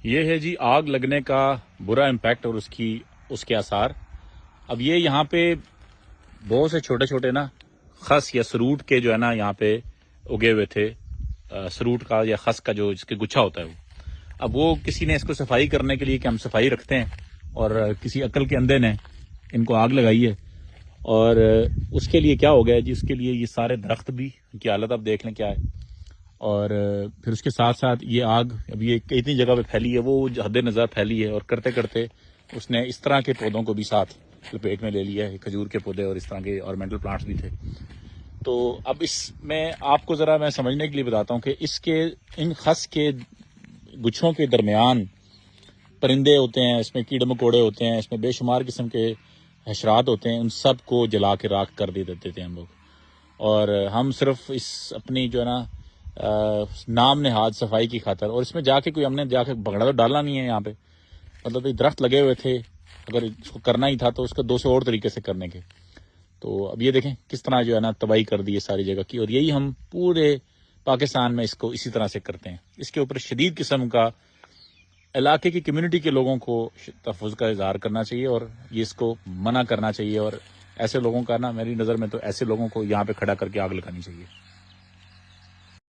یہ ہے جی آگ لگنے کا برا امپیکٹ اور اس کے آثار. اب یہ یہاں پہ بہت سے چھوٹے چھوٹے نا خس یا سروٹ کے جو ہے نا یہاں پہ اگے ہوئے تھے. سروٹ کا یا خس کا جو جس کے گچھا ہوتا ہے وہ. اب وہ کسی نے اس کو صفائی کرنے کے لیے کہ ہم صفائی رکھتے ہیں اور کسی عقل کے اندھے نے ان کو آگ لگائی ہے. اور اس کے لیے کیا ہو گیا جی، اس کے لیے یہ سارے درخت بھی ان کی حالت اب دیکھ لیں کیا ہے. اور پھر اس کے ساتھ ساتھ یہ آگ اب یہ اتنی جگہ پہ پھیلی ہے، وہ حد نظر پھیلی ہے، اور کرتے کرتے اس نے اس طرح کے پودوں کو بھی ساتھ لپیٹ میں لے لیا ہے. کھجور کے پودے اور اس طرح کے آرنامنٹل پلانٹس بھی تھے. تو اب اس میں آپ کو ذرا میں سمجھنے کے لیے بتاتا ہوں کہ ان خس کے گچھوں کے درمیان پرندے ہوتے ہیں، اس میں کیڑے مکوڑے ہوتے ہیں، اس میں بے شمار قسم کے حشرات ہوتے ہیں. ان سب کو جلا کے راکھ کر دیتے تھے ہم لوگ. اور ہم صرف اس اپنی جو ہے نا نام نہاد صفائی کی خاطر، اور اس میں جا کے ہم نے جا کے بگڑا تو ڈالنا نہیں ہے یہاں پہ. مطلب درخت لگے ہوئے تھے، اگر اس کو کرنا ہی تھا تو اس کو 200 اور طریقے سے کرنے کے. تو اب یہ دیکھیں کس طرح جو ہے نا تباہی کر دی ہے ساری جگہ کی. اور یہی ہم پورے پاکستان میں اس کو اسی طرح سے کرتے ہیں. اس کے اوپر شدید قسم کا علاقے کی کمیونٹی کے لوگوں کو تحفظ کا اظہار کرنا چاہیے، اور یہ اس کو منع کرنا چاہیے. اور ایسے لوگوں کا نا، میری نظر میں تو ایسے لوگوں کو یہاں پہ کھڑا کر کے آگ لگانی چاہیے.